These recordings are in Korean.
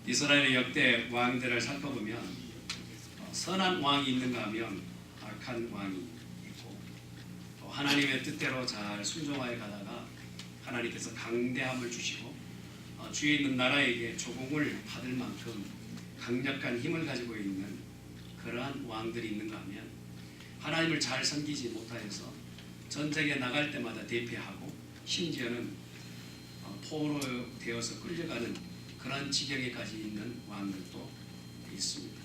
이스라엘의 역대 왕들을 살펴보면 선한 왕이 있는가 하면 악한 왕이 있고, 또 하나님의 뜻대로 잘 순종하여 가다가 하나님께서 강대함을 주시고 주위에 있는 나라에게 조공을 받을 만큼 강력한 힘을 가지고 있는 그러한 왕들이 있는가 하면 하나님을 잘 섬기지 못하여서 전쟁에 나갈 때마다 대피하고 심지어는 포로 되어서 끌려가는 그런 지경에까지 있는 왕들도 있습니다.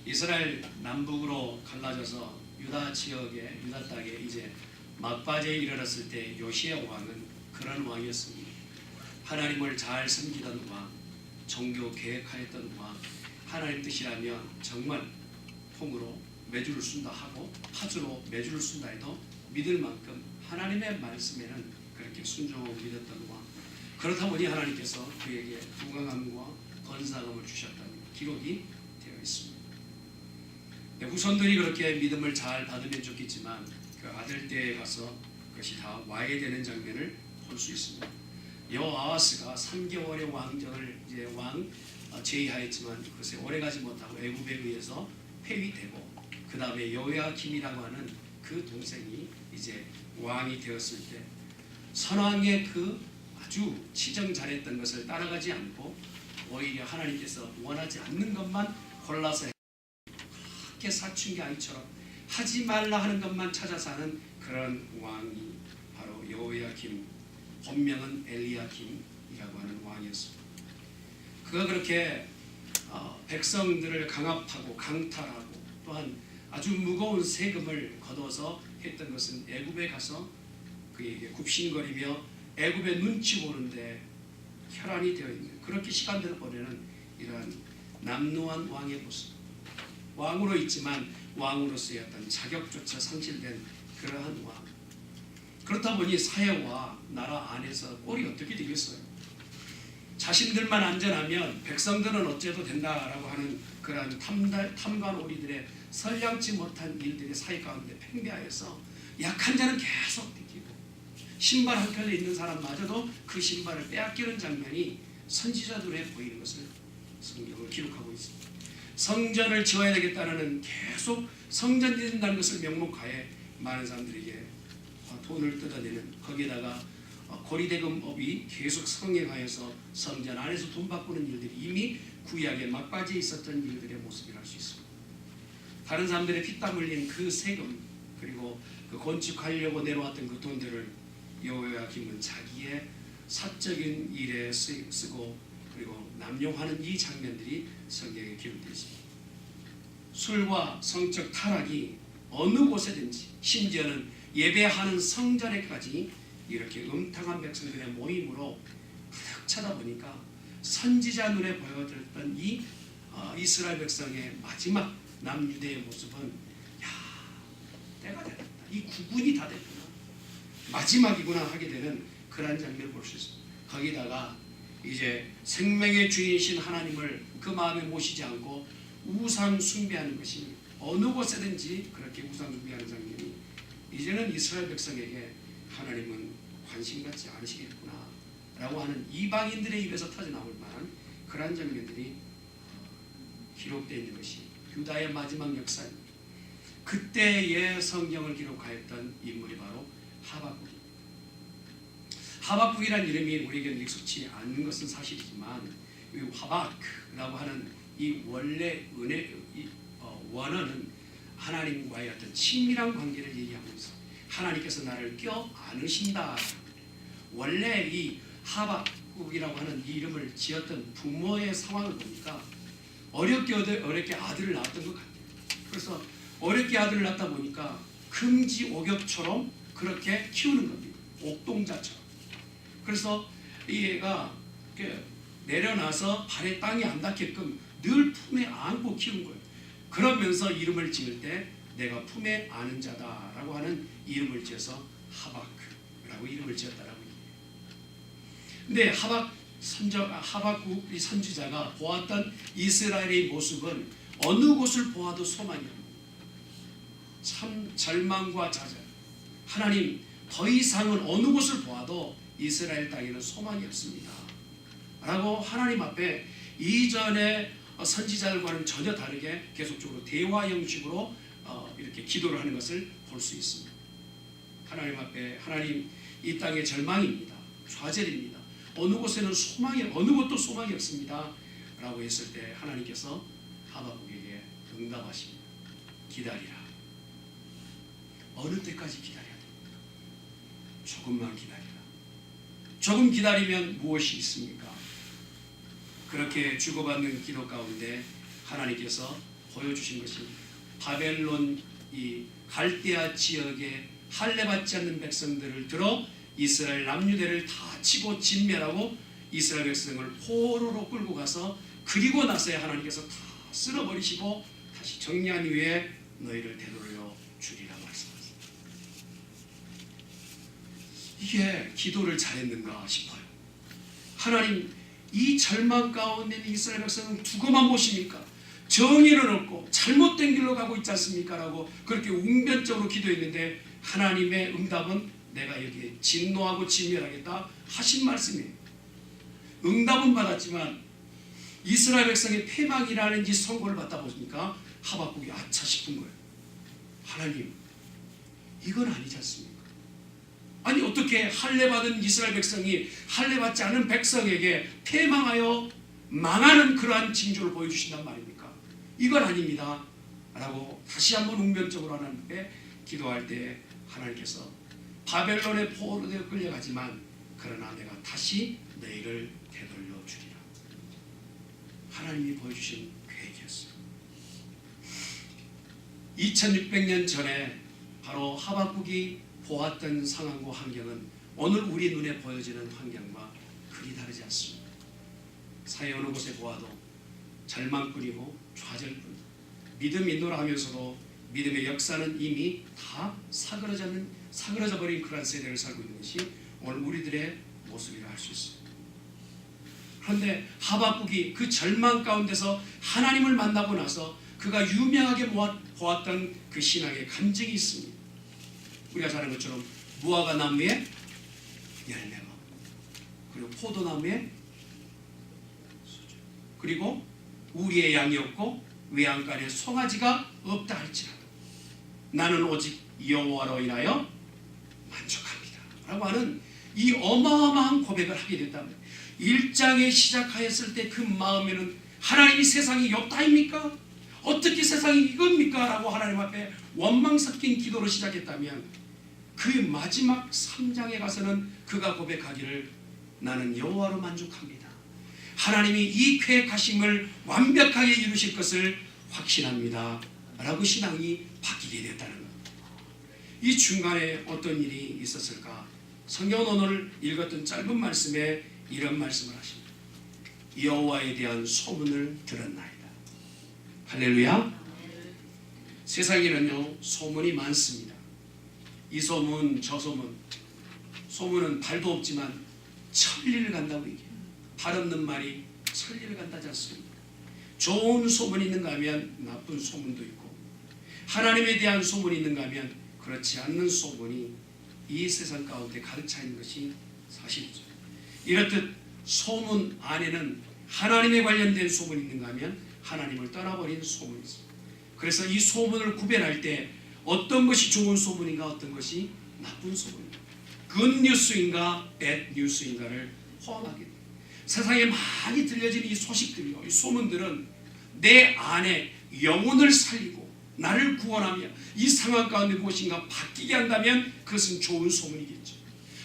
이스라엘 남북으로 갈라져서 유다 지역에, 유다 땅에 이제 막바지에 이르렀을 때 요시야 왕은 그런 왕이었습니다. 하나님을 잘 섬기던 왕, 종교 계획하였던 왕, 하나님 뜻이라면 정말 통으로 매주를 쓴다 하고 파주로 매주를 쓴다 해도 믿을 만큼 하나님의 말씀에는 그렇게 순종하고 믿었던 왕. 그렇다 보니 하나님께서 그에게 부강함과 건사함을 주셨다는 기록이 되어 있습니다. 후손들이 그렇게 믿음을 잘 받으면 좋겠지만 그 아들 때에 가서 그것이 다 와야 되는 장면을 볼 수 있습니다. 여호아하스가 3개월의 왕정을 이제 제의하였지만 그것에 오래가지 못하고 애굽에 의해서 폐위되고, 그 다음에 여호야김이라고 하는 그 동생이 이제 왕이 되었을 때 선왕의 그 아주 치정 잘했던 것을 따라가지 않고 오히려 하나님께서 원하지 않는 것만 골라서 그렇게 사춘기 아이처럼 하지 말라 하는 것만 찾아서 하는 그런 왕이 바로 여호야김, 본명은 엘리야김이라고 하는 왕이었습니다. 그가 그렇게 백성들을 강압하고 강탈하고 또한 아주 무거운 세금을 거둬서 했던 것은 애굽에 가서 그에게 굽신거리며 애굽의 눈치 보는데 혈안이 되어 있는, 그렇게 시간들을 보내는 이러한 남루한 왕의 모습. 왕으로 있지만 왕으로서의 어떤 자격조차 상실된 그러한 왕. 그렇다 보니 사회와 나라 안에서 꼴이 어떻게 되겠어요? 자신들만 안전하면 백성들은 어째도 된다라고 하는 그러한 탐관오리들의 선량치 못한 일들이 사회 가운데 팽배하여서 약한 자는 계속 뛰고 신발 한 켤레 있는 사람마저도 그 신발을 빼앗기는 장면이 선지자들에 보이는 것을 성경을 기록하고 있습니다. 성전을 지어야 되겠다는 계속 성전 짓는다는 것을 명목하에 많은 사람들에게 돈을 뜯어내는, 거기에다가 고리대금업이 계속 성행하여서 성전 안에서 돈 바꾸는 일들이 이미 구약의 막바지에 있었던 일들의 모습이라 할 수 있습니다. 다른 사람들의 피땀 흘린 그 세금, 그리고 그 건축하려고 내놓았던 그 돈들을 여호야김은 자기의 사적인 일에 쓰고 그리고 남용하는 이 장면들이 성경에 기록되어 있습니다. 술과 성적 타락이 어느 곳에든지, 심지어는 예배하는 성전에까지 이렇게 음탕한 백성들의 모임으로 탁 쳐다보니까 선지자 눈에 보여졌던 이 이스라엘 백성의 마지막 남유대의 모습은, 야, 때가 됐다, 이 구분이 다 됐구나, 마지막이구나 하게 되는 그런 장면을 볼 수 있습니다. 거기다가 이제 생명의 주인이신 하나님을 그 마음에 모시지 않고 우상 숭배하는 것이 어느 곳에든지 그렇게 우상 숭배하는 장면이, 이제는 이스라엘 백성에게 하나님은 관심 갖지 않으시겠구나 라고 하는 이방인들의 입에서 터져나올 만한 그러한 장면들이 기록되어 있는 것이 유다의 마지막 역사입니다. 그때의 성경을 기록하였던 인물이 바로 하박국입니다. 하박국이라는 이름이 우리에게 익숙치 않는 것은 사실이지만 이 하박라고 하는 이 원래 원어는 하나님과의 어떤 친밀한 관계를 얘기하고 있습니다. 하나님께서 나를 껴안으신다. 원래 이 하박국이라고 하는 이 이름을 지었던 부모의 상황을 보니까 어렵게 아들을 낳았던 것 같아요. 그래서 어렵게 아들을 낳다 보니까 금지옥엽처럼 그렇게 키우는 겁니다. 옥동자처럼. 그래서 이 애가 내려놔서 발에 땅이 안 닿게끔 늘 품에 안고 키운 거예요. 그러면서 이름을 지을 때 내가 품에 안은 자다라고 하는 이름을 지어서 하박라고 이름을 지었다라고 얘기해요. 근데 하박국 이 선지자가 보았던 이스라엘의 모습은 어느 곳을 보아도 소망이 없는, 참 절망과 좌절. 하나님, 더 이상은 어느 곳을 보아도 이스라엘 땅에는 소망이 없습니다 라고 하나님 앞에 이전에 선지자들과는 전혀 다르게 계속적으로 대화 형식으로 이렇게 기도를 하는 것을 볼 수 있습니다. 하나님 앞에 하나님 이 땅의 절망입니다. 좌절입니다. 어느 곳에는 어느 곳도 소망이 없습니다. 라고 했을 때 하나님께서 하박국에게 응답하십니다. 기다리라. 어느 때까지 기다려야 됩니까? 조금만 기다리라. 조금 기다리면 무엇이 있습니까? 그렇게 주고받는 기도 가운데 하나님께서 보여주신 것이 바벨론 이 갈대아 지역에 할례받지 않는 백성들을 들어 이스라엘 남유대를 다 치고 진멸하고 이스라엘 백성을 포로로 끌고 가서 그리고 나서야 하나님께서 다 쓸어버리시고 다시 정리한 후에 너희를 되돌려 주리라 말씀하셨습니다. 이게 기도를 잘했는가 싶어요. 하나님 이 절망 가운데 있는 이스라엘 백성은 두고만 보십니까? 정의는 없고 잘못된 길로 가고 있지 않습니까? 라고 그렇게 웅변적으로 기도했는데 하나님의 응답은 내가 여기에 진노하고 진멸하겠다 하신 말씀이에요. 응답은 받았지만 이스라엘 백성의 패망이라는 이 선고를 받다 보니까 하박국이 아차 싶은 거예요. 하나님 이건 아니지 않습니까? 아니 어떻게 할례받은 이스라엘 백성이 할례받지 않은 백성에게 패망하여 망하는 그러한 징조를 보여주신단 말입니까? 이건 아닙니다 라고 다시 한번 웅변적으로 하나님께 기도할 때 하나님께서 바벨론의 포로되어 끌려가지만 그러나 내가 다시 너희를 되돌려 주리라. 하나님이 보여주신 계획이었어요. 2600년 전에 바로 하박국이 보았던 상황과 환경은 오늘 우리 눈에 보여지는 환경과 그리 다르지 않습니다. 사회 어느 곳에 보아도 절망뿐이고 좌절뿐, 믿음 인도를 하면서도 믿음의 역사는 이미 다 사그러져 버린 그런 세대를 살고 있는 것이 오늘 우리들의 모습이라 할 수 있습니다. 그런데 하박국이 그 절망 가운데서 하나님을 만나고 나서 그가 유명하게 보았던 그 신앙의 간증이 있습니다. 우리가 잘 아는 것처럼 무화과 나무에 열매가 그리고 포도나무에 소주 그리고 우리의 양이 없고 외양간에 송아지가 없다 할지라도 나는 오직 여호와로 인하여 만족합니다 라고 하는 이 어마어마한 고백을 하게 됐다면 1장에 시작하였을 때 그 마음에는 하나님이 세상이 없다입니까? 어떻게 세상이 이겁니까? 라고 하나님 앞에 원망 섞인 기도로 시작했다면 그 마지막 3장에 가서는 그가 고백하기를 나는 여호와로 만족합니다. 하나님이 이 계획하심을 완벽하게 이루실 것을 확신합니다 라고 신앙이 바뀌게 됐다는 것. 이 중간에 어떤 일이 있었을까? 성경은 오늘 읽었던 짧은 말씀에 이런 말씀을 하십니다. 여호와에 대한 소문을 들었나이다. 할렐루야. 세상에는요 소문이 많습니다. 이 소문 저 소문. 소문은 발도 없지만 천리를 간다고 얘기해요. 발 없는 말이 천리를 간다지 않습니까? 좋은 소문이 있는가 하면 나쁜 소문도 있고 하나님에 대한 소문이 있는가 하면 그렇지 않는 소문이 이 세상 가운데 가득 차 있는 것이 사실이죠. 이렇듯 소문 안에는 하나님에 관련된 소문이 있는가 하면 하나님을 떠나버린 소문이 있습니다. 그래서 이 소문을 구별할 때 어떤 것이 좋은 소문인가 어떤 것이 나쁜 소문인가 굿뉴스인가 배드뉴스인가를 포함하게 됩니다. 세상에 많이 들려지는 이 소식들이요 이 소문들은 내 안에 영혼을 살리고 나를 구원하며 이 상황 가운데 무엇인가 바뀌게 한다면 그것은 좋은 소문이겠죠.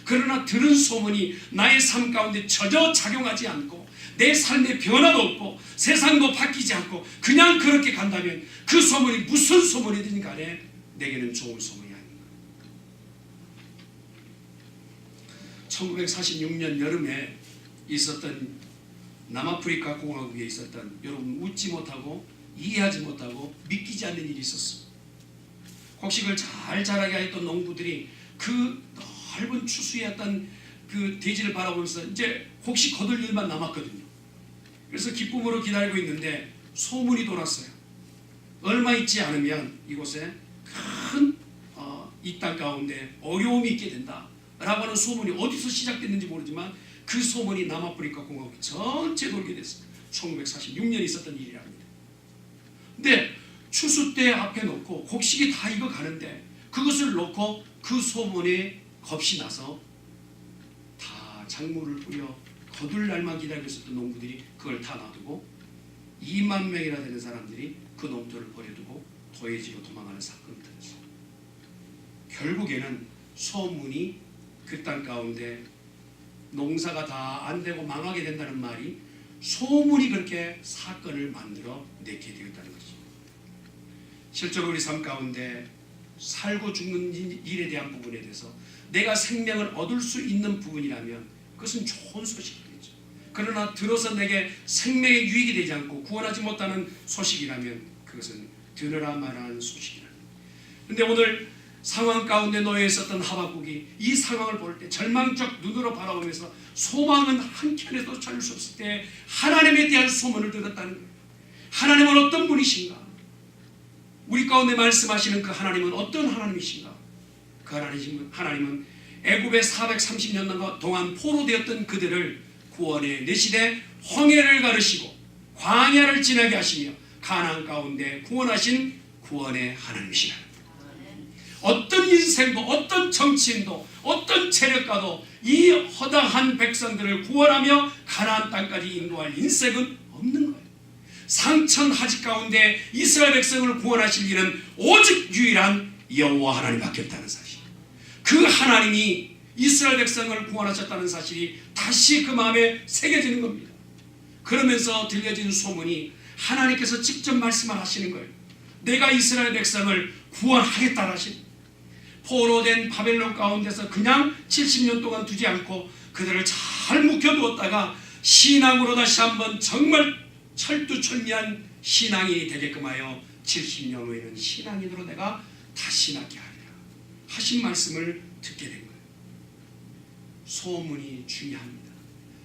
그러나 들은 소문이 나의 삶 가운데 전혀 작용하지 않고 내 삶에 변화도 없고 세상도 바뀌지 않고 그냥 그렇게 간다면 그 소문이 무슨 소문이든 간에 내게는 좋은 소문이 아닙니다. 1946년 여름에 있었던 남아프리카 공화국에 있었던 여러분 웃지 못하고 이해하지 못하고 믿기지 않는 일이 있었습니다. 곡식을 잘 자라게 했던 농부들이 그 넓은 추수했던 그 대지를 바라보면서 이제 곡식 거둘 일만 남았거든요. 그래서 기쁨으로 기다리고 있는데 소문이 돌았어요. 얼마 있지 않으면 이곳에 큰 이 땅 가운데 어려움이 있게 된다 라고 하는 소문이 어디서 시작됐는지 모르지만 그 소문이 남아프리카 공화국 전체 돌게 됐습니다. 1946년에 있었던 일이랍니다. 근데 추수 때 앞에 놓고 곡식이 다 익어 가는데 그것을 놓고 그 소문에 겁이 나서 다 작물을 뿌려 거둘 날만 기다리고 있었던 농부들이 그걸 다 놔두고 2만 명이나 되는 사람들이 그 농토를 버려두고 도해지로 도망하는 사건이 터졌어요. 결국에는 소문이 그 땅 가운데 농사가 다 안 되고 망하게 된다는 말이 소문이 그렇게 사건을 만들어 내게 되었다는 것이죠. 실제로 우리 삶 가운데 살고 죽는 일에 대한 부분에 대해서 내가 생명을 얻을 수 있는 부분이라면 그것은 좋은 소식이겠죠. 그러나 들어서 내게 생명에 유익이 되지 않고 구원하지 못하는 소식이라면 그것은 들으라 말하는 소식이라는. 그런데 오늘 상황 가운데 놓여 있었던 하박국이 이 상황을 볼 때 절망적 눈으로 바라보면서 소망은 한켠에도 찾을 수 없을 때 하나님에 대한 소문을 들었다는 거예요. 하나님은 어떤 분이신가? 우리 가운데 말씀하시는 그 하나님은 어떤 하나님이신가? 그 하나님은 애굽의 430년 동안 포로되었던 그들을 구원해 내시되 홍해를 가르시고 광야를 지나게 하시며 가나안 가운데 구원하신 구원의 하나님이시라. 어떤 인생도 어떤 정치인도 어떤 세력가도 이 허다한 백성들을 구원하며 가나안 땅까지 인도할 인생은 없는 거예요. 상천 하직 가운데 이스라엘 백성을 구원하실 일은 오직 유일한 여호와 하나님밖에 없다는 사실. 그 하나님이 이스라엘 백성을 구원하셨다는 사실이 다시 그 마음에 새겨지는 겁니다. 그러면서 들려진 소문이 하나님께서 직접 말씀을 하시는 거예요. 내가 이스라엘 백성을 구원하겠다 하신. 포로된 바벨론 가운데서 그냥 70년 동안 두지 않고 그들을 잘 묵혀두었다가 신앙으로 다시 한번 정말 철두철미한 신앙이 되게끔 하여 70년 후에는 신앙인으로 내가 다시 낫게 하리라 하신 말씀을 듣게 된 거예요. 소문이 중요합니다.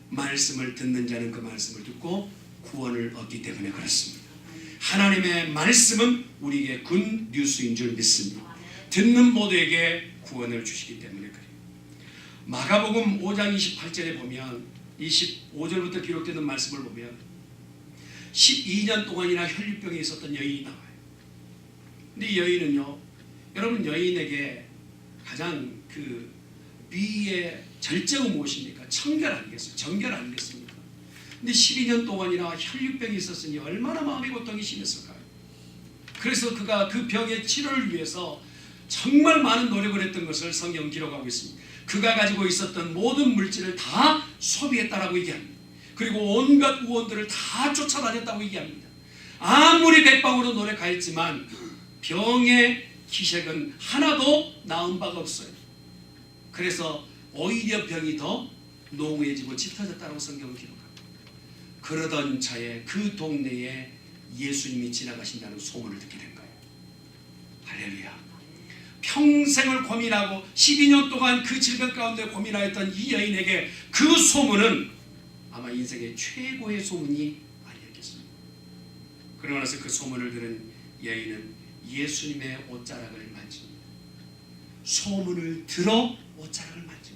말씀을 듣는 자는 그 말씀을 듣고 구원을 얻기 때문에 그렇습니다. 하나님의 말씀은 우리에게 군 뉴스인 줄 믿습니다. 듣는 모두에게 구원을 주시기 때문에 그래요. 마가복음 5장 28절에 보면 25절부터 기록되는 말씀을 보면 12년 동안이나 혈류병에 있었던 여인이 나와요. 근데 이 여인은요, 여러분 여인에게 가장 그 미의 절제가 무엇입니까? 청결 아니겠어요? 정결 아니겠습니까? 근데 12년 동안이나 혈류병이 있었으니 얼마나 마음의 고통이 심했을까요? 그래서 그가 그 병의 치료를 위해서 정말 많은 노력을 했던 것을 성경 기록하고 있습니다. 그가 가지고 있었던 모든 물질을 다 소비했다라고 얘기합니다. 그리고 온갖 의원들을 다 쫓아다녔다고 얘기합니다. 아무리 백방으로 노력하였지만 병의 기색은 하나도 나은 바가 없어요. 그래서 오히려 병이 더 농후해지고 짙어졌다고 성경은 기록합니다. 그러던 차에 그 동네에 예수님이 지나가신다는 소문을 듣게 된 거예요. 할렐루야. 평생을 고민하고 12년 동안 그 질병 가운데 고민하였던 이 여인에게 그 소문은 아마 인생의 최고의 소문이 아니었겠습니다. 그러고 나서 그 소문을 들은 여인은 예수님의 옷자락을 만집니다. 소문을 들어 옷자락을 만집니다.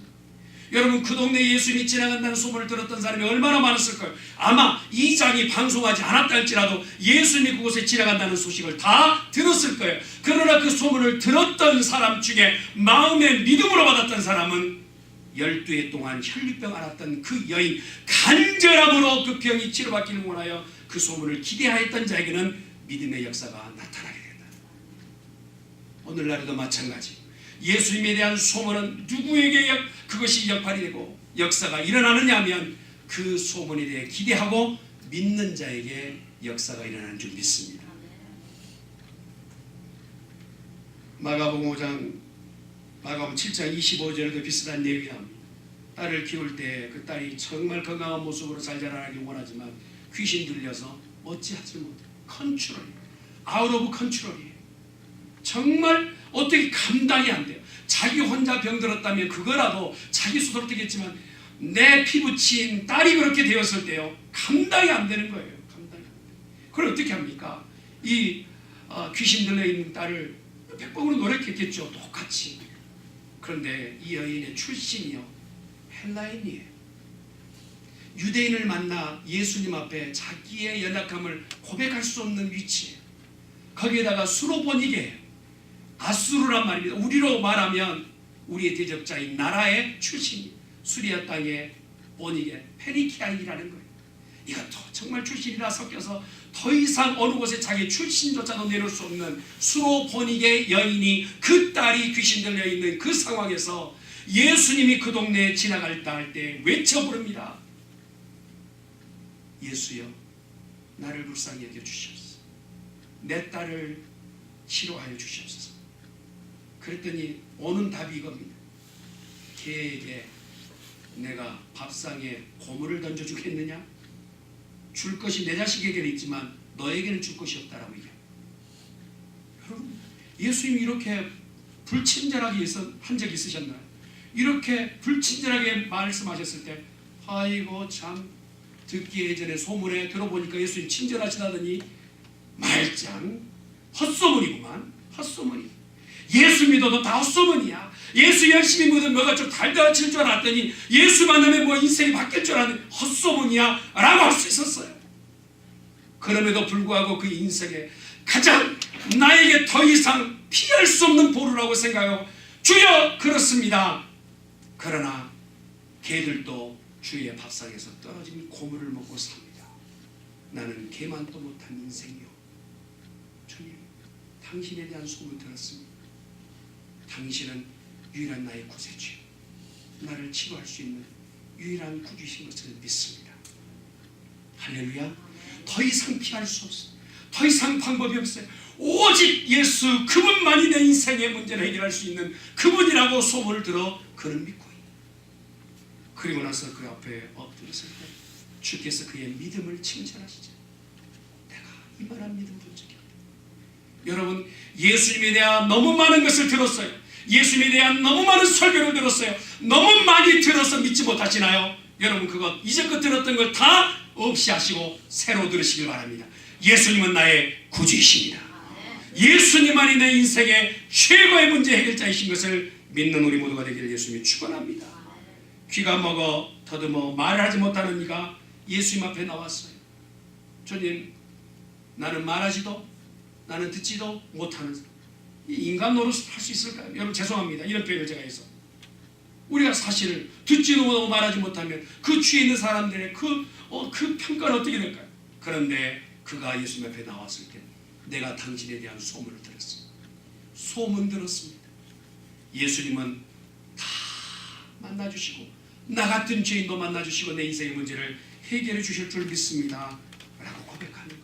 여러분 그 동네에 예수님이 지나간다는 소문을 들었던 사람이 얼마나 많았을까요? 아마 이 장이 방송하지 않았다 할지라도 예수님이 그곳에 지나간다는 소식을 다 들었을 거예요. 그러나 그 소문을 들었던 사람 중에 마음의 믿음으로 받았던 사람은 12해 동안 혈류병 앓았던 그 여인, 간절함으로 그 병이 치료받기를 원하여 그 소문을 기대하였던 자에게는 믿음의 역사가 나타나게 된다. 오늘날에도 마찬가지. 예수님에 대한 소문은 누구에게 그것이 역할이 되고 역사가 일어나느냐 하면 그 소문에 대해 기대하고 믿는 자에게 역사가 일어나는 줄 믿습니다. 마가복음 7장 25절에도 비슷한 내용이 나옵니다. 딸을 키울 때 그 딸이 정말 건강한 모습으로 잘 자라나길 원하지만 귀신 들려서 어찌하지 못해. 컨트롤, 아웃 오브 컨트롤이에요. 정말 어떻게 감당이 안 돼요. 자기 혼자 병들었다면 그거라도 자기 스스로 되겠지만 내 피부친 딸이 그렇게 되었을 때요, 감당이 안 되는 거예요. 감당이 안 돼요. 그걸 어떻게 합니까? 이 귀신 들려 있는 딸을 백번으로 노력했겠죠. 똑같이. 그런데 이 여인의 출신이요, 헬라인이에요. 유대인을 만나 예수님 앞에 자기의 연약함을 고백할 수 없는 위치에, 거기에다가 수로보니게, 아수르란 말입니다. 우리로 말하면 우리의 대적자인 나라의 출신이 수리아 땅의 보니게 페니키아인이라는 거예요. 이것도 정말 출신이라 섞여서 더 이상 어느 곳에 자기 출신조차도 내놓을 수 없는 수로보니게 여인이 그 딸이 귀신 들려 있는 그 상황에서 예수님이 그 동네에 지나갈 때 외쳐 부릅니다. 예수여, 나를 불쌍히 여겨 주시옵소서. 내 딸을 치료하여 주시옵소서. 그랬더니 오는 답이 이겁니다. 걔에게 내가 밥상에 고물을 던져주겠느냐? 줄 것이 내 자식에게는 있지만 너에게는 줄 것이 없다라고 얘기해요. 여러분, 예수님이 이렇게 불친절하게 한 적이 있으셨나요? 이렇게 불친절하게 말씀하셨을 때, 아이고 참, 듣기 예전에 소문에 들어보니까 예수님 친절하시다더니 말짱 헛소문이구만. 헛소문이. 예수 믿어도 다 헛소문이야. 예수 열심히 믿으면 뭐가 좀 달달해질 줄 알았더니 예수 만나면 뭐 인생이 바뀔 줄 알았는데 헛소문이야 라고 할 수 있었어요. 그럼에도 불구하고 그 인생에 가장 나에게 더 이상 피할 수 없는 보루라고 생각하고, 주여 그렇습니다. 그러나 개들도 주의 밥상에서 떨어진 고물을 먹고 삽니다. 나는 개만도 못한 인생이요. 주님, 당신에 대한 소문 들었습니다. 당신은 유일한 나의 구세주요, 나를 치료할 수 있는 유일한 구주이신 것을 믿습니다. 할렐루야. 더 이상 피할 수 없어요. 더 이상 방법이 없어요. 오직 예수 그분만이 내 인생의 문제를 해결할 수 있는 그분이라고 소문을 들어 그는 믿고 있다. 그리고 나서 그 앞에 엎드렸을 때 주께서 그의 믿음을 칭찬하시죠. 내가 이만한 믿음 본 적이 없다. 여러분, 예수님에 대한 너무 많은 것을 들었어요. 예수님에 대한 너무 많은 설교를 들었어요. 너무 많이 들어서 믿지 못하시나요? 여러분, 그것 이제껏 들었던 걸 다 없이 하시고 새로 들으시길 바랍니다. 예수님은 나의 구주이십니다. 예수님만이 내 인생의 최고의 문제 해결자이신 것을 믿는 우리 모두가 되기를 예수님이 축원합니다. 귀가 먹어 더듬어 말을 하지 못하는 이가 예수님 앞에 나왔어요. 주님, 나는 말하지도 나는 듣지도 못하는 사람, 인간 노릇 할 수 있을까요? 여러분 죄송합니다. 이런 표현을 제가 해서 우리가 사실을 듣지도 못하고 말하지 못하면 그 주위에 있는 사람들의 그 평가는 어떻게 될까요? 그런데 그가 예수님 앞에 나왔을 때 내가 당신에 대한 소문을 들었습니다. 소문 들었습니다. 예수님은 다 만나주시고 나 같은 죄인도 만나주시고 내 인생의 문제를 해결해 주실 줄 믿습니다 라고 고백하는 거예요.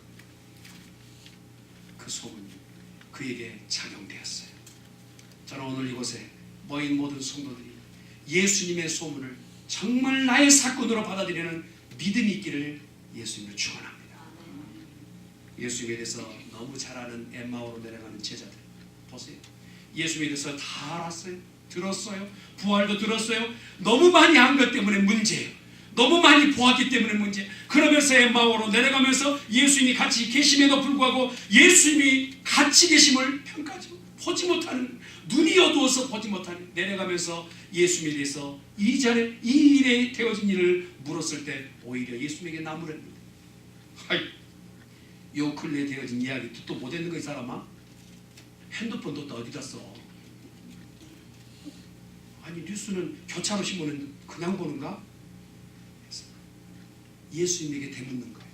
그 소문이 그에게 작용되었어요. 저는 오늘 이곳에 모인 모든 성도들이 예수님의 소문을 정말 나의 사건으로 받아들이는 믿음이 있기를 예수님을 축원합니다. 예수님에 대해서 너무 잘 아는 엠마오로 내려가는 제자들 보세요. 예수님에 대해서 다 알았어요. 들었어요. 부활도 들었어요. 너무 많이 한 것 때문에 문제예요. 너무 많이 보았기 때문에 문제. 그러면서 엠마오로 내려가면서 예수님이 같이 계심에도 불구하고 예수님이 같이 계심을 평가하지 보지 못하는, 눈이 어두워서 보지 못하는, 내려가면서 예수님에 대해서 이전에 이 일에 되어진 일을 물었을 때 오히려 예수님에게 나무랍니다. 요 근래에 되어진 이야기 듣도 못했는 거 이 사람아? 핸드폰도 또 어디다 써? 아니 뉴스는 교차로 신문은 그냥 보는가? 예수님에게 되묻는 거예요.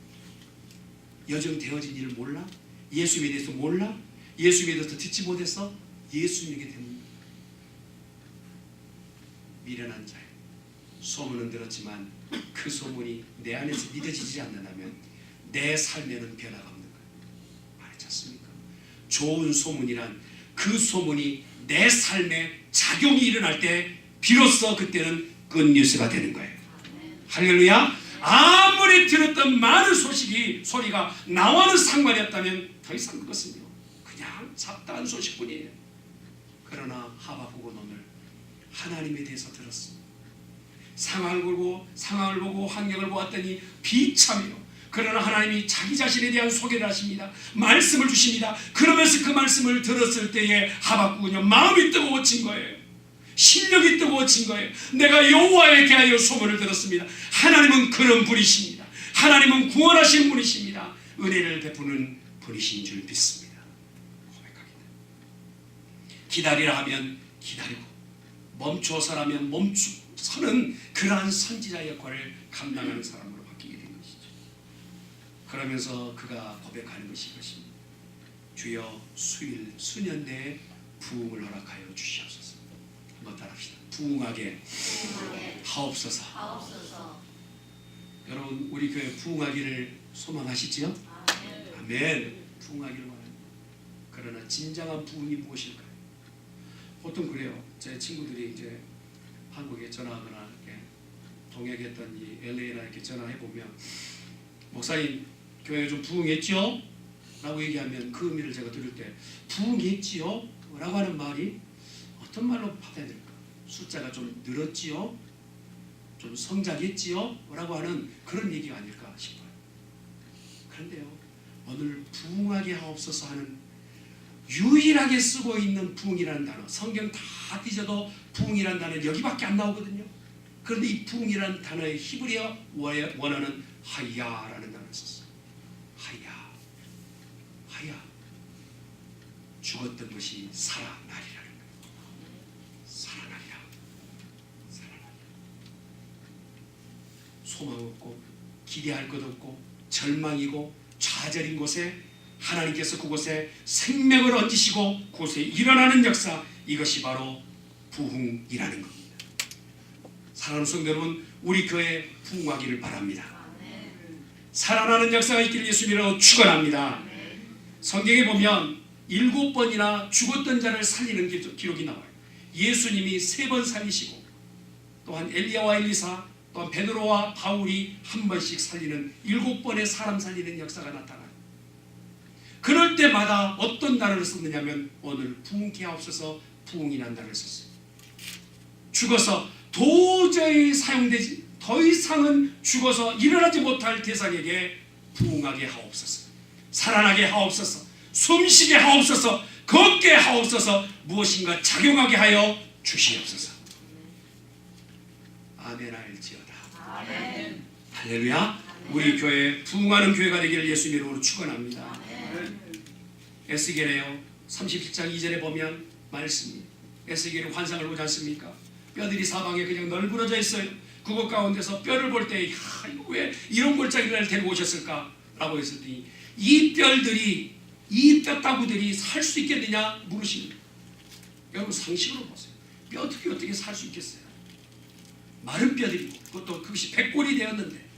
여정 되어진 일을 몰라? 예수님에 대해서 몰라? 예수님에 대해서 듣지 못해서 예수님에게 되묻는 거예요. 미련한 자예요. 소문은 들었지만 그 소문이 내 안에서 믿어지지 않는다면 내 삶에는 변화가 없는 거예요. 알지 않습니까? 좋은 소문이란 그 소문이 내 삶에 작용이 일어날 때 비로소 그때는 굿뉴스가 되는 거예요. 할렐루야. 아무리 들었던 많은 소리가 나와는 상관이 없다면 더 이상 그것은요 그냥 잡다한 소식뿐이에요. 그러나 하박국은 오늘 하나님에 대해서 들었습니다. 상황을 보고 환경을 보았더니 비참해요. 그러나 하나님이 자기 자신에 대한 소개를 하십니다. 말씀을 주십니다. 그러면서 그 말씀을 들었을 때에 하박국은요 마음이 뜨거워진 거예요. 실력이 뜨거워진 거예요. 내가 여호와에 대하여 소문을 들었습니다. 하나님은 그런 분이십니다. 하나님은 구원하신 분이십니다. 은혜를 베푸는 분이신 줄 믿습니다. 고백합니다. 기다리라 하면 기다리고 멈춰서라면 멈추서는 그러한 선지자 역할을 감당하는 사람으로 바뀌게 된 것이죠. 그러면서 그가 고백하는 것이 이것입니다. 주여 수일 수년 내에 부흥을 허락하여 주시옵소서. 한번 따라합시다. 부흥하게 하옵소서. 여러분 우리 교회 부흥하기를 소망하시지요? 아멘. 부흥하기를 원합니다. 그러나 진정한 부흥이 무엇일까요? 보통 그래요. 제 친구들이 이제 한국에 전화하거나 이렇게 동역에 있던 이 LA나 이렇게 전화해 보면 목사님 교회 좀 부흥했죠? 라고 얘기하면 그 의미를 제가 들을 때 부흥했지요? 라고 하는 말이 어떤 말로 받아야 될까? 숫자가 좀 늘었지요? 좀 성장했지요? 라고 하는 그런 얘기가 아닐까 싶어요. 그런데요, 오늘 부흥하게 하옵소서 하는 유일하게 쓰고 있는 부흥이라는 단어, 성경 다 뒤져도 부흥이라는 단어는 여기밖에 안 나오거든요. 그런데 이 부흥이라는 단어의 히브리어 원어는 하야라는 단어를 썼어요. 하야. 죽었던 것이 살아나리라는 거예요. 살아나리라. 소망 없고 기대할 것 없고 절망이고 좌절인 곳에 하나님께서 그곳에 생명을 얹으시고 그곳에 일어나는 역사, 이것이 바로 부흥이라는 겁니다. 사랑하는 성도 여러분, 우리 교회 부흥하기를 바랍니다. 살아나는 역사가 있기를 예수님이라고 축원합니다. 성경에 보면 7번이나 죽었던 자를 살리는 기록이 나와요. 예수님이 3번 살리시고 또한 엘리야와 엘리사 또한 베드로와 바울이 한 번씩 살리는 7번의 사람 살리는 역사가 나타나요. 그럴 때마다 어떤 단어를 썼느냐면 오늘 부흥케 하옵소서, 부흥이라는 단어를 썼어요. 죽어서 도저히 사용되지 더 이상은 죽어서 일어나지 못할 대상에게 부흥하게 하옵소서, 살아나게 하옵소서, 숨쉬게 하옵소서, 걷게 하옵소서, 무엇인가 작용하게 하여 주시옵소서. 아멘 할지어다. 아멘. 할렐루야. 우리 교회 부흥하는 교회가 되기를 예수님 이름으로 축원합니다. 에스겔에요 37장 2절에 보면 말씀이, 에스겔의 환상을 보지 않습니까? 뼈들이 사방에 그냥 널브러져 있어요. 그것 가운데서 뼈를 볼 때 왜 이런 골짜기를 데리고 오셨을까? 라고 했을 때 이 뼈들이, 이 뼈다구들이 살 수 있겠느냐 물으십니다. 여러분 상식으로 보세요. 뼈들이 어떻게 살 수 있겠어요? 마른 뼈들이고 그것도 그것이 백골이 되었는데,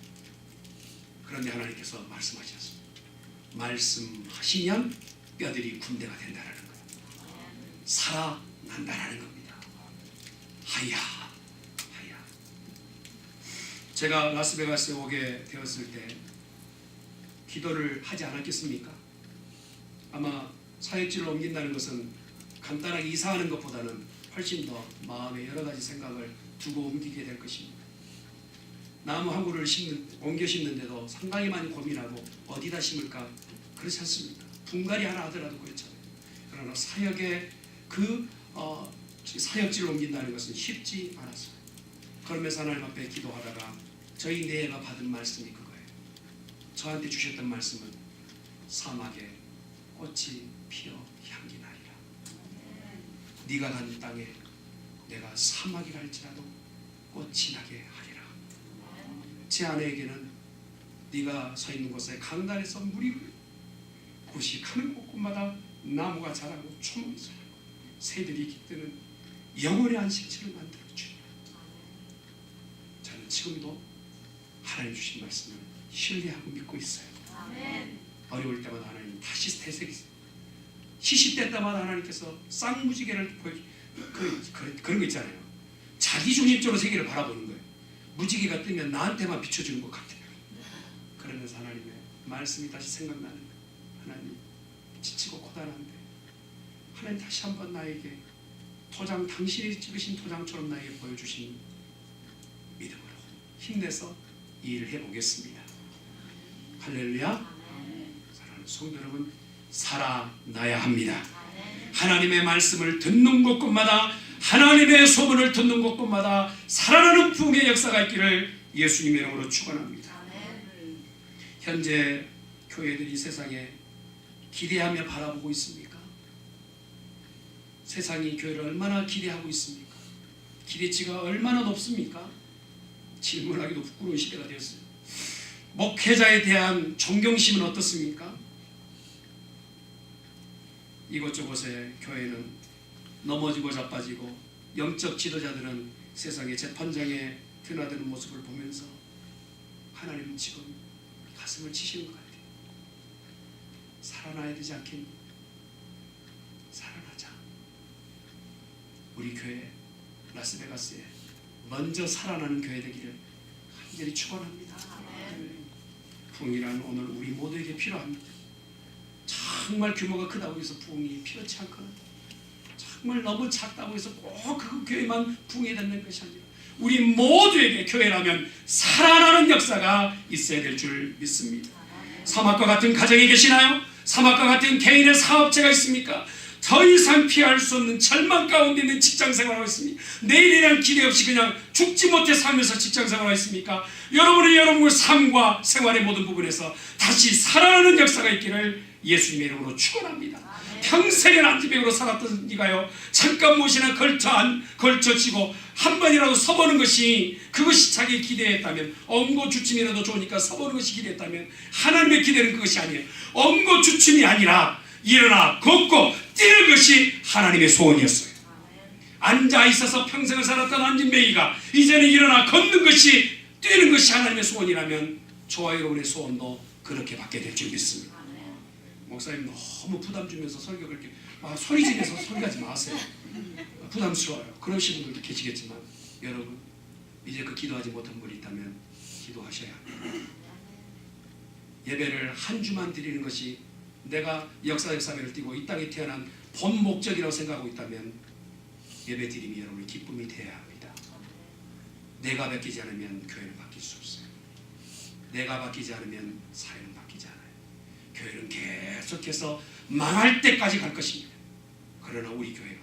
그런데 하나님께서 말씀하셨습니다. 말씀하시면 뼈들이 군대가 된다는 거예요. 살아난다는 겁니다. 하야. 제가 라스베가스에 오게 되었을 때 기도를 하지 않았겠습니까? 아마 사역지를 옮긴다는 것은 간단하게 이사하는 것보다는 훨씬 더 마음에 여러 가지 생각을 두고 옮기게 될 것입니다. 나무 한 그루를 옮겨 심는데도 상당히 많이 고민하고 어디다 심을까 그렇지 않습니까? 분갈이 하나 하더라도 그렇잖아요. 그러나 사역의 사역지를 옮긴다는 것은 쉽지 않았어요. 그러면서 하나님 앞에 기도하다가 저희 내가 받은 말씀이 그거예요. 저한테 주셨던 말씀은 사막에 꽃이 피어 향기 나리라. 네가 간 땅에 내가 사막이라 할지라도 꽃이 나게 하리라. 제 아내에게는 네가 서 있는 곳에 강단에서 물이 곳이 가는 곳마다 나무가 자라고 초목이 자라고 새들이 깃드는 영원의 안식처를 만들어 주리라. 저는 지금도 하나님 주신 말씀을 신뢰하고 믿고 있어요. 아멘. 어려울 때마다 하나님 다시 되새기세요. 시시때 때마다 하나님께서 쌍무지개를 그런 거 있잖아요. 자기중심적으로 세계를 바라보는 거예요. 무지개가 뜨면 나한테만 비춰주는 것 같아요. 그러면서 하나님의 말씀이 다시 생각나는 거예요. 하나님 지치고 고단한데 하나님 다시 한번 나에게 토장, 당신이 찍으신 토장처럼 나에게 보여주신 믿음으로 힘내서 이 일을 해보겠습니다. 할렐루야. 사랑하는 성도 여러분, 살아나야 합니다. 하나님의 말씀을 듣는 곳곳마다 하나님의 소문을 듣는 곳곳마다 살아나는 부흥의 역사가 있기를 예수님의 이름으로 축원합니다. 현재 교회들이 세상에 기대하며 바라보고 있습니까? 세상이 교회를 얼마나 기대하고 있습니까? 기대치가 얼마나 높습니까? 질문하기도 부끄러운 시대가 되었어요. 목회자에 대한 존경심은 어떻습니까? 이곳저곳에 교회는 넘어지고 자빠지고 영적 지도자들은 세상의 재판장에 드나드는 모습을 보면서 하나님은 지금 가슴을 치시는 것 같아요. 살아나야 되지 않겠니? 살아나자. 우리 교회 라스베가스에 먼저 살아나는 교회 되기를 간절히 축원합니다. 부흥이란 오늘 우리 모두에게 필요합니다. 정말 규모가 크다고 해서 부흥이 필요치 않거나 정말 너무 작다고 해서 꼭 그 교회만 부흥이 되는 것이 아니라 우리 모두에게 교회라면 살아나는 역사가 있어야 될 줄 믿습니다. 사막과 같은 가정에 계시나요? 사막과 같은 개인의 사업체가 있습니까? 더 이상 피할 수 없는 절망 가운데 있는 직장생활하고 있습니까? 내일이란 기대 없이 그냥 죽지 못해 살면서 직장생활하고 있습니까? 여러분의 삶과 생활의 모든 부분에서 다시 살아나는 역사가 있기를 예수님의 이름으로 축원합니다. 평생을 안지병으로 살았던 네가요, 잠깐 무엇이나 걸쳐지고 한 번이라도 서보는 것이 그것이 자기의 기대였다면, 엉거주춤이라도 좋으니까 서보는 것이 기대였다면 하나님의 기대는 그것이 아니에요. 엉거주춤이 아니라 일어나 걷고 뛰는 것이 하나님의 소원이었어요. 앉아 있어서 평생을 살았던 안진뱅이가 이제는 일어나 걷는 것이, 뛰는 것이 하나님의 소원이라면 저와 여러분의 소원도 그렇게 받게 될 줄 믿습니다. 목사님 너무 부담 주면서 설교 그렇게 소리 지르면서 설교하지 마세요. 부담스러워요. 그러신 분들도 계시겠지만 여러분, 이제 그 기도하지 못한 분이 있다면 기도하셔야 합니다. 예배를 한 주만 드리는 것이 내가 역사적 사명을 띠고 이 땅에 태어난 본 목적이라고 생각하고 있다면 예배 드림이 여러분의 기쁨이 되어야 합니다. 내가 바뀌지 않으면 교회는 바뀔 수 없어요. 내가 바뀌지 않으면 사회는 바뀌지 않아요. 교회는 계속해서 망할 때까지 갈 것입니다. 그러나 우리 교회가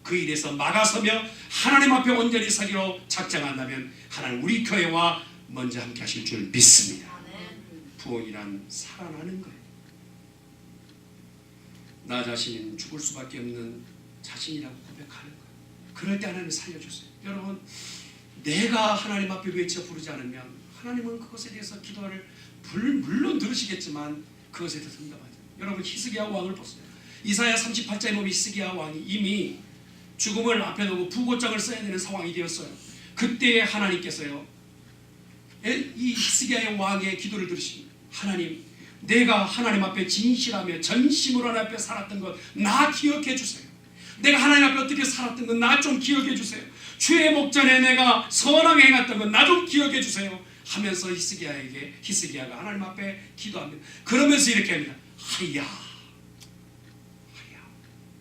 그 일에서 막아서며 하나님 앞에 온전히 서기로 작정한다면 하나님 우리 교회와 먼저 함께 하실 줄 믿습니다. 부흥이란 살아나는 거예요. 나 자신은 죽을 수밖에 없는 자신이라고 고백하는 거예요. 그럴 때 하나님 살려주세요. 여러분, 내가 하나님 앞에 외쳐 부르지 않으면 하나님은 그것에 대해서 기도를 물론 들으시겠지만 그것에 대해서 응답하죠. 여러분, 히스기야 왕을 보세요. 이사야 38장에 보면 히스기야 왕이 이미 죽음을 앞에 두고 부고장을 써야 되는 상황이 되었어요. 그때 하나님께서요, 이 히스기야의 왕의 기도를 들으십니다. 하나님, 내가 하나님 앞에 진실하며 전심으로 하나님 앞에 살았던 것 나 기억해 주세요. 내가 하나님 앞에 어떻게 살았던 것 나 좀 기억해 주세요. 주의 목전에 내가 선하게 행했던 것 나 좀 기억해 주세요 하면서 히스기야가 하나님 앞에 기도합니다. 그러면서 이렇게 합니다. 하야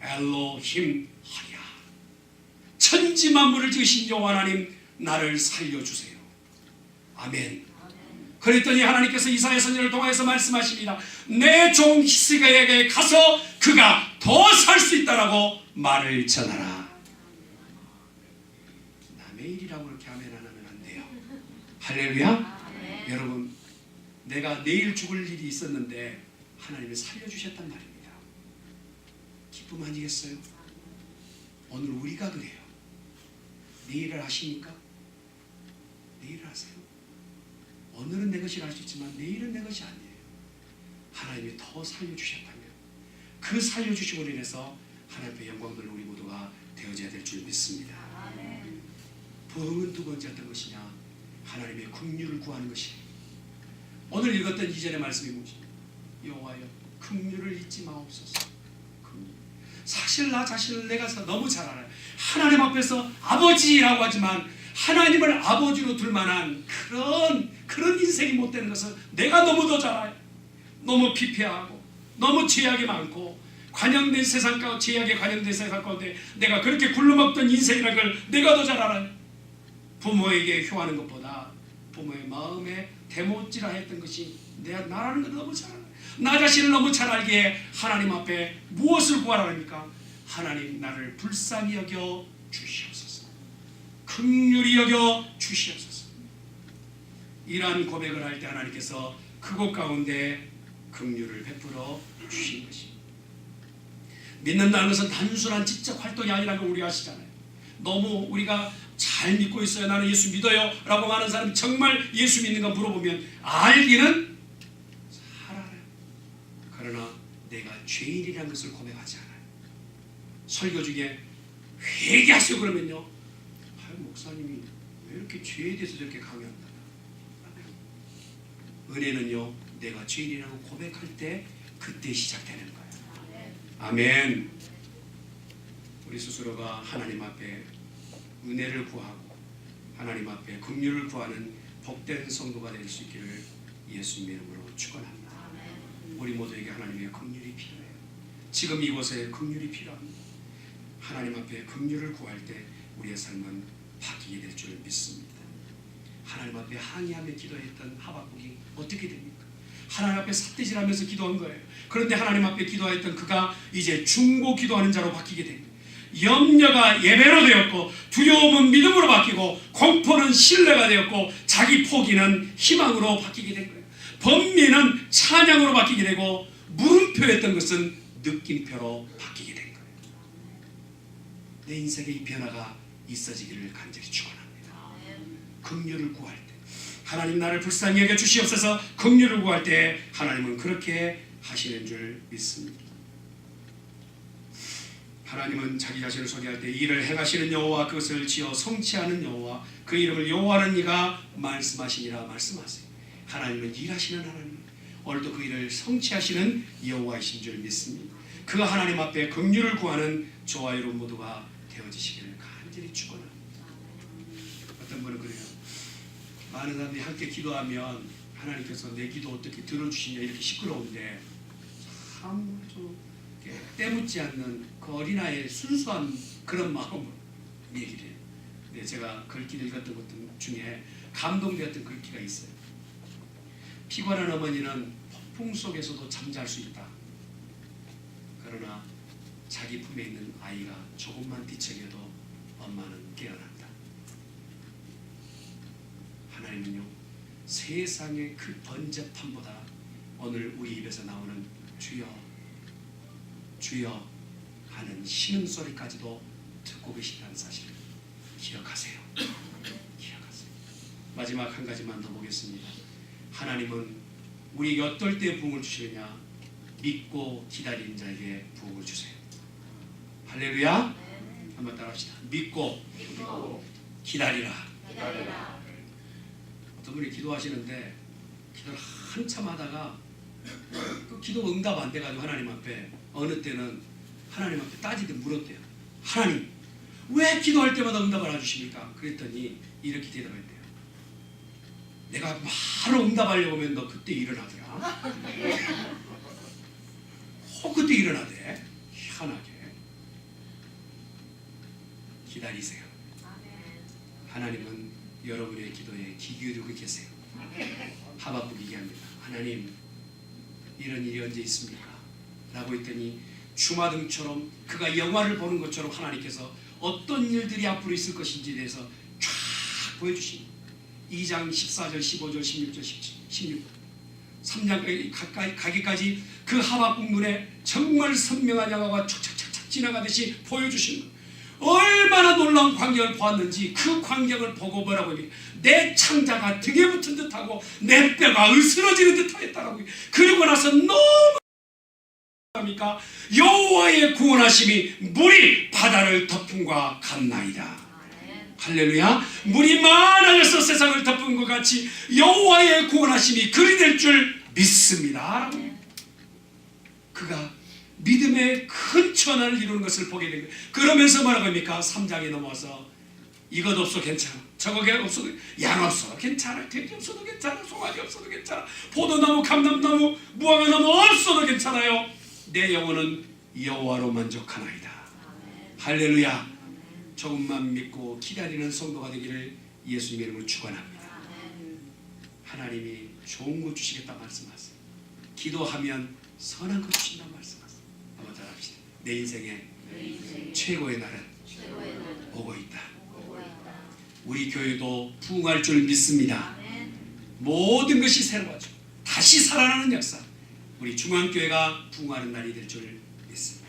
엘로힘 하야, 천지 만물을 지으신 여호와 하나님, 나를 살려주세요. 아멘. 그랬더니 하나님께서 이사야 선지자를 통해서 말씀하십니다. 내 종 히스기야에게 가서 그가 더 살 수 있다라고 말을 전하라. 남의 일이라고 그렇게 아멘 안 하면 안 돼요. 할렐루야. 여러분, 내가 내일 죽을 일이 있었는데 하나님이 살려주셨단 말입니다. 기쁨 아니겠어요? 오늘 우리가 그래요. 내일을 하십니까? 내일을 하세요. 오늘은 내 것이라 할 수 있지만 내일은 내 것이 아니에요. 하나님이 더 살려주셨다면 그 살려주심으로 인해서 하나님의 영광들 우리 모두가 되어져야 될 줄 믿습니다. 부흥은 두 번째 어떤 것이냐? 하나님의 긍휼을 구하는 것이에요. 오늘 읽었던 이전의 말씀이 무엇이냐? 여호와여, 긍휼을 잊지 마옵소서. 긍휼. 사실 나 자신을 내가 너무 잘 알아요. 하나님 앞에서 아버지라고 하지만 하나님을 아버지로 둘 만한 그런 인생이 못 되는 것은 내가 너무도 잘 알아요. 너무 피폐하고 너무 죄악이 많고 관영된 세상 가운데, 죄악에 관영된 세상 가운데 내가 그렇게 굴러먹던 인생이라는 걸 내가 더 잘 알아요. 부모에게 효하는 것보다 부모의 마음에 대못질하 했던 것이 나라는 걸 너무 잘 알아요. 나 자신을 너무 잘 알기에 하나님 앞에 무엇을 구하라 합니까? 하나님, 나를 불쌍히 여겨 주시옵소서. 긍휼히 여겨 주시옵소서. 이러한 고백을 할 때 하나님께서 그곳 가운데 긍휼을 베풀어 주신 것입니다. 믿는다는 것은 단순한 지적 활동이 아니라는 걸 우리 아시잖아요. 너무 우리가 잘 믿고 있어요. 나는 예수 믿어요 라고 하는 사람이 정말 예수 믿는가 물어보면 알기는 잘 알아요. 그러나 내가 죄인이라는 것을 고백하지 않아요. 설교 중에 회개하세요 그러면요, 목사님이 왜 이렇게 죄에 대해서 저렇게 강요한다. 은혜는요, 내가 죄인이라고 고백할 때 그때 시작되는 거예요. 아멘. 우리 스스로가 하나님 앞에 은혜를 구하고 하나님 앞에 긍휼을 구하는 복된 성도가 될 수 있기를 예수님의 이름으로 축원합니다. 우리 모두에게 하나님의 긍휼이 필요해요. 지금 이곳에 긍휼이 필요합니다. 하나님 앞에 긍휼을 구할 때 우리의 삶은 바뀌게 될 줄 믿습니다. 하나님 앞에 항의하며 기도했던 하박국이 어떻게 됩니까? 하나님 앞에 삿대질하면서 기도한 거예요. 그런데 하나님 앞에 기도했던 그가 이제 중보 기도하는 자로 바뀌게 됩니다. 염려가 예배로 되었고 두려움은 믿음으로 바뀌고 공포는 신뢰가 되었고 자기 포기는 희망으로 바뀌게 된 거예요. 번민은 찬양으로 바뀌게 되고 물음표였던 것은 느낌표로 바뀌게 된 거예요. 내 인생에 이 변화가 있어지기를 간절히 축원합니다. 긍휼을 구할 때 하나님 나를 불쌍히 여겨 주시옵소서. 긍휼을 구할 때 하나님은 그렇게 하시는 줄 믿습니다. 하나님은 자기 자신을 소개할 때 이를 행하시는 여호와 그것을 지어 성취하는 여호와 그 이름을 여호와는 이가 말씀하시니라 말씀하세요. 하나님은 일하시는 하나님, 오늘도 그 일을 성취하시는 여호와이신 줄 믿습니다. 그 하나님 앞에 긍휼을 구하는 저와 여러분 모두가 되어지시기를 간절히 축원합니다. 어떤 분은 그래요. 많은 사람들이 함께 기도하면 하나님께서 내 기도 어떻게 들어주시냐 이렇게 시끄러운데 참 때묻지 않는 그 어린아이의 순수한 그런 마음으로 얘기를 해요. 네, 제가 글귀를 읽었던 것 중에 감동되었던 글귀가 있어요. 피곤한 어머니는 폭풍 속에서도 잠잘 수 있다. 그러나 자기 품에 있는 아이가 조금만 뒤척여도 엄마는 깨어난다. 하나님은요, 세상의 그 번잡함보다 오늘 우리 입에서 나오는 주여 주여 하는 신음소리까지도 듣고 계신다는 사실을 기억하세요. 기억하세요. 마지막 한 가지만 더 보겠습니다. 하나님은 우리에게 어떨 때 부흥을 주시느냐? 믿고 기다리는 자에게 부흥을 주세요. 할렐루야. 한번 따라합시다. 믿고 기다리라. 어떤 분이 기도하시는데 기도를 한참 하다가 그 기도 응답 안 돼가지고 하나님 앞에 어느 때는 하나님 앞에 따지듯 물었대요. 하나님 왜 기도할 때마다 응답을 안 주십니까? 그랬더니 이렇게 대답했대요. 내가 바로 응답하려고 하면 너 그때 일어나더라. 그때 일어나대. 희한하게. 기다리세요. 하나님은 여러분의 기도에 귀 기울이고 계세요. 하박국이 얘기합니다. 하나님 이런 일이 언제 있습니까? 라고 했더니 주마등처럼 그가 영화를 보는 것처럼 하나님께서 어떤 일들이 앞으로 있을 것인지에 대해서 쫙 보여주십니다. 2장 14절 15절 16절 16절 3장까지 가기까지 그 하박국 눈에 정말 선명한 영화가 촉촉촉촉 지나가듯이 보여주시는 것. 얼마나 놀라운 광경을 보았는지 그 광경을 보고 뭐라고 합니까? 내 창자가 등에 붙은 듯하고 내 뼈가 으스러지는 듯하였다라고. 그리고 나서 너무 합니까? 여호와의 구원하심이 물이 바다를 덮음과 같나이다. 할렐루야. 물이 많아져서 세상을 덮은 것 같이 여호와의 구원하심이 그리 될 줄 믿습니다. 그가 믿음의 큰 천하를 이루는 것을 보게 된 거예요. 그러면서 뭐라고 합니까? 3장에 넘어와서 이것 없어 괜찮아, 저거 없어도, 양 없어 괜찮아, 돼지 없어도 괜찮아, 송아지 없어도 괜찮아, 포도나무, 감람나무, 무화과나무 없어도 괜찮아요. 내 영혼은 여호와로 만족하나이다. 할렐루야. 조금만 믿고 기다리는 성도가 되기를 예수님의 이름으로 축원합니다. 하나님이 좋은 것 주시겠다 말씀하세요. 기도하면 선한 것 주신다 말씀하세요. 한번 따라합시다. 내 인생의 최고의 날은 오고 있다. 우리 교회도 부흥할 줄 믿습니다. 모든 것이 새로워지고 다시 살아나는 역사, 우리 중앙교회가 부흥하는 날이 될 줄 믿습니다.